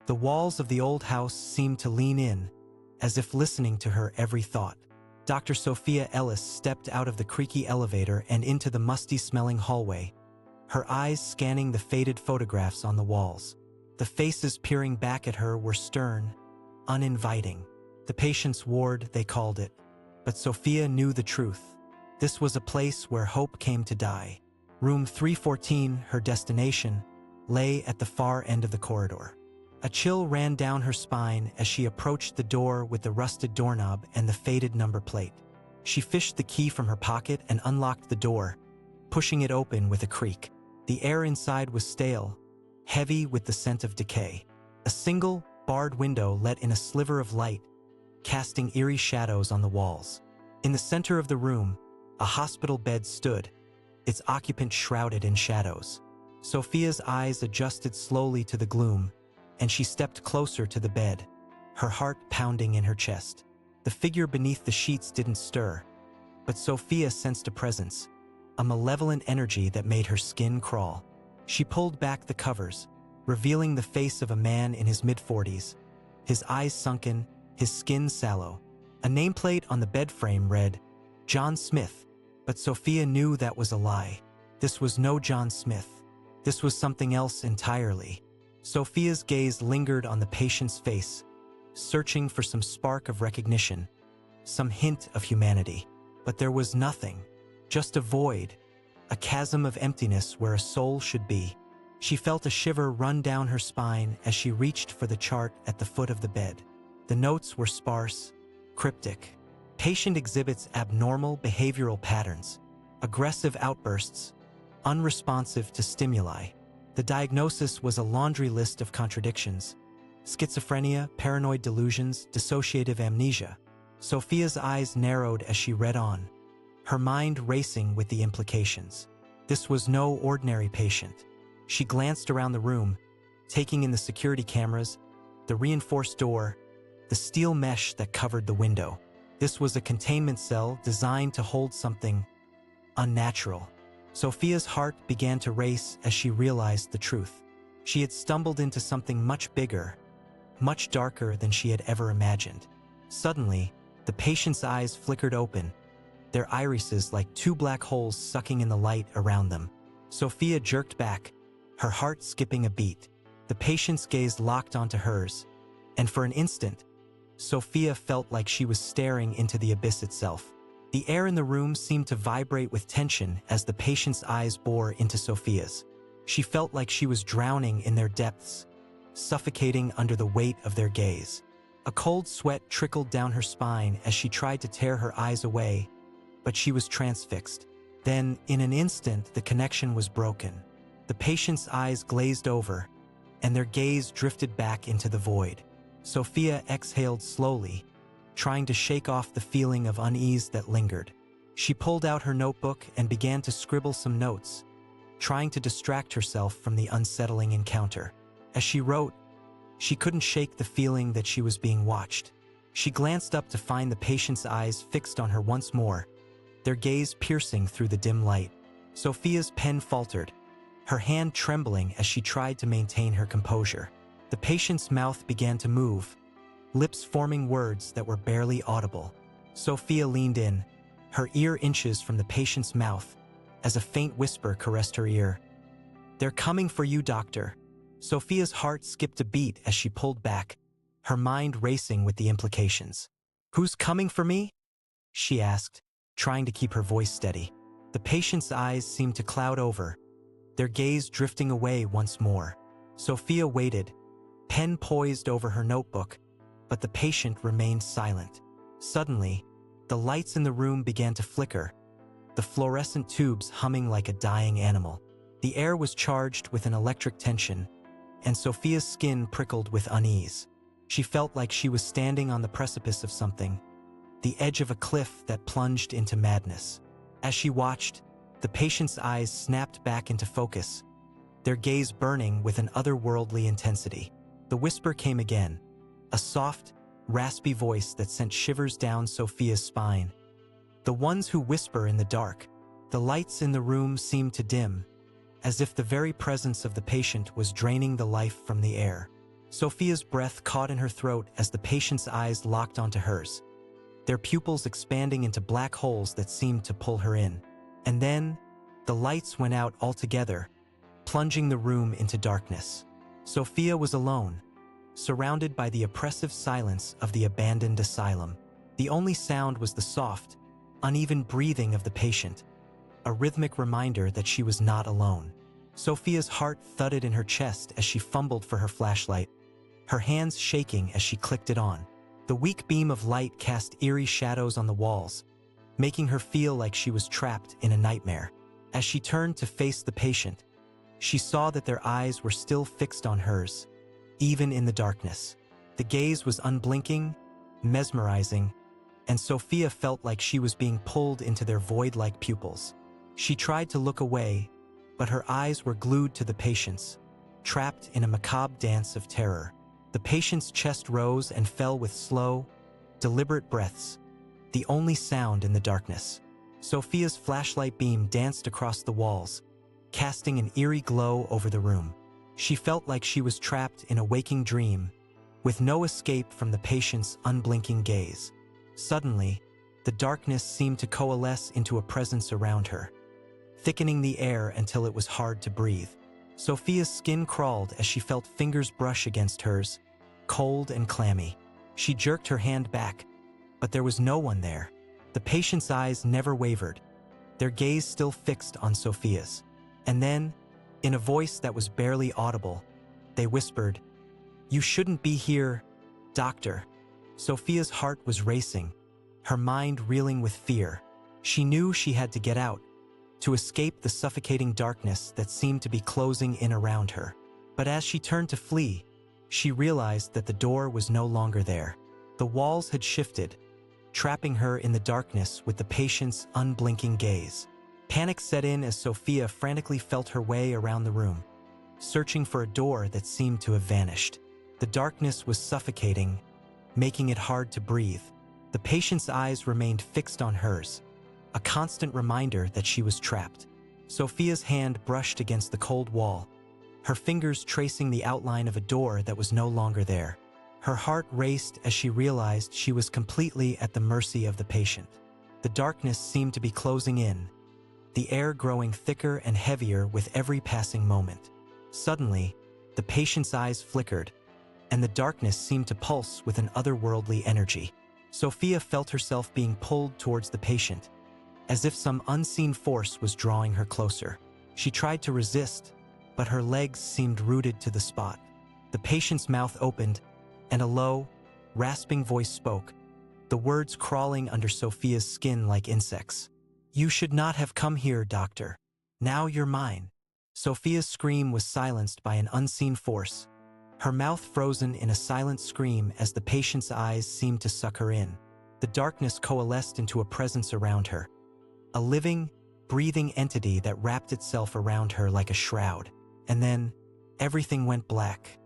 The walls of the old house seemed to lean in, as if listening to her every thought. Dr. Sophia Ellis stepped out of the creaky elevator and into the musty-smelling hallway, her eyes scanning the faded photographs on the walls. The faces peering back at her were stern, uninviting. The patient's ward, they called it. But Sophia knew the truth. This was a place where hope came to die. Room 314, her destination, lay at the far end of the corridor. A chill ran down her spine as she approached the door with the rusted doorknob and the faded number plate. She fished the key from her pocket and unlocked the door, pushing it open with a creak. The air inside was stale, heavy with the scent of decay. A single, barred window let in a sliver of light, casting eerie shadows on the walls. In the center of the room, a hospital bed stood, its occupant shrouded in shadows. Sophia's eyes adjusted slowly to the gloom, and she stepped closer to the bed, her heart pounding in her chest. The figure beneath the sheets didn't stir, but Sophia sensed a presence, a malevolent energy that made her skin crawl. She pulled back the covers, revealing the face of a man in his mid-40s, his eyes sunken, his skin sallow. A nameplate on the bed frame read, "John Smith," but Sophia knew that was a lie. This was no John Smith. This was something else entirely. Sophia's gaze lingered on the patient's face, searching for some spark of recognition, some hint of humanity. But there was nothing, just a void, a chasm of emptiness where a soul should be. She felt a shiver run down her spine as she reached for the chart at the foot of the bed. The notes were sparse, cryptic. Patient exhibits abnormal behavioral patterns, aggressive outbursts, unresponsive to stimuli. The diagnosis was a laundry list of contradictions: schizophrenia, paranoid delusions, dissociative amnesia. Sophia's eyes narrowed as she read on, her mind racing with the implications. This was no ordinary patient. She glanced around the room, taking in the security cameras, the reinforced door, the steel mesh that covered the window. This was a containment cell designed to hold something unnatural. Sophia's heart began to race as she realized the truth. She had stumbled into something much bigger, much darker than she had ever imagined. Suddenly, the patient's eyes flickered open, their irises like two black holes sucking in the light around them. Sophia jerked back, her heart skipping a beat. The patient's gaze locked onto hers, and for an instant, Sophia felt like she was staring into the abyss itself. The air in the room seemed to vibrate with tension as the patient's eyes bore into Sophia's. She felt like she was drowning in their depths, suffocating under the weight of their gaze. A cold sweat trickled down her spine as she tried to tear her eyes away, but she was transfixed. Then, in an instant, the connection was broken. The patient's eyes glazed over, and their gaze drifted back into the void. Sophia exhaled slowly, trying to shake off the feeling of unease that lingered. She pulled out her notebook and began to scribble some notes, trying to distract herself from the unsettling encounter. As she wrote, she couldn't shake the feeling that she was being watched. She glanced up to find the patient's eyes fixed on her once more, their gaze piercing through the dim light. Sophia's pen faltered, her hand trembling as she tried to maintain her composure. The patient's mouth began to move, lips forming words that were barely audible. Sophia leaned in, her ear inches from the patient's mouth, as a faint whisper caressed her ear. "They're coming for you, doctor." Sophia's heart skipped a beat as she pulled back, her mind racing with the implications. "Who's coming for me?" she asked, trying to keep her voice steady. The patient's eyes seemed to cloud over, their gaze drifting away once more. Sophia waited, pen poised over her notebook, but the patient remained silent. Suddenly, the lights in the room began to flicker, the fluorescent tubes humming like a dying animal. The air was charged with an electric tension, and Sophia's skin prickled with unease. She felt like she was standing on the precipice of something, the edge of a cliff that plunged into madness. As she watched, the patient's eyes snapped back into focus, their gaze burning with an otherworldly intensity. The whisper came again, a soft, raspy voice that sent shivers down Sophia's spine. The ones who whisper in the dark. The lights in the room seemed to dim, as if the very presence of the patient was draining the life from the air. Sophia's breath caught in her throat as the patient's eyes locked onto hers, their pupils expanding into black holes that seemed to pull her in. And then, the lights went out altogether, plunging the room into darkness. Sophia was alone, surrounded by the oppressive silence of the abandoned asylum. The only sound was the soft, uneven breathing of the patient, a rhythmic reminder that she was not alone. Sophia's heart thudded in her chest as she fumbled for her flashlight, her hands shaking as she clicked it on. The weak beam of light cast eerie shadows on the walls, making her feel like she was trapped in a nightmare. As she turned to face the patient, she saw that their eyes were still fixed on hers, even in the darkness. The gaze was unblinking, mesmerizing, and Sophia felt like she was being pulled into their void-like pupils. She tried to look away, but her eyes were glued to the patient's, trapped in a macabre dance of terror. The patient's chest rose and fell with slow, deliberate breaths, the only sound in the darkness. Sophia's flashlight beam danced across the walls, casting an eerie glow over the room. She felt like she was trapped in a waking dream, with no escape from the patient's unblinking gaze. Suddenly, the darkness seemed to coalesce into a presence around her, thickening the air until it was hard to breathe. Sophia's skin crawled as she felt fingers brush against hers, cold and clammy. She jerked her hand back, but there was no one there. The patient's eyes never wavered, their gaze still fixed on Sophia's. And then, in a voice that was barely audible, they whispered, "You shouldn't be here, doctor." Sophia's heart was racing, her mind reeling with fear. She knew she had to get out, to escape the suffocating darkness that seemed to be closing in around her. But as she turned to flee, she realized that the door was no longer there. The walls had shifted, trapping her in the darkness with the patient's unblinking gaze. Panic set in as Sophia frantically felt her way around the room, searching for a door that seemed to have vanished. The darkness was suffocating, making it hard to breathe. The patient's eyes remained fixed on hers, a constant reminder that she was trapped. Sophia's hand brushed against the cold wall, her fingers tracing the outline of a door that was no longer there. Her heart raced as she realized she was completely at the mercy of the patient. The darkness seemed to be closing in, the air growing thicker and heavier with every passing moment. Suddenly, the patient's eyes flickered, and the darkness seemed to pulse with an otherworldly energy. Sophia felt herself being pulled towards the patient, as if some unseen force was drawing her closer. She tried to resist, but her legs seemed rooted to the spot. The patient's mouth opened, and a low, rasping voice spoke, the words crawling under Sophia's skin like insects. "You should not have come here, doctor. Now you're mine." Sophia's scream was silenced by an unseen force, her mouth frozen in a silent scream as the patient's eyes seemed to suck her in. The darkness coalesced into a presence around her, a living, breathing entity that wrapped itself around her like a shroud. And then, everything went black.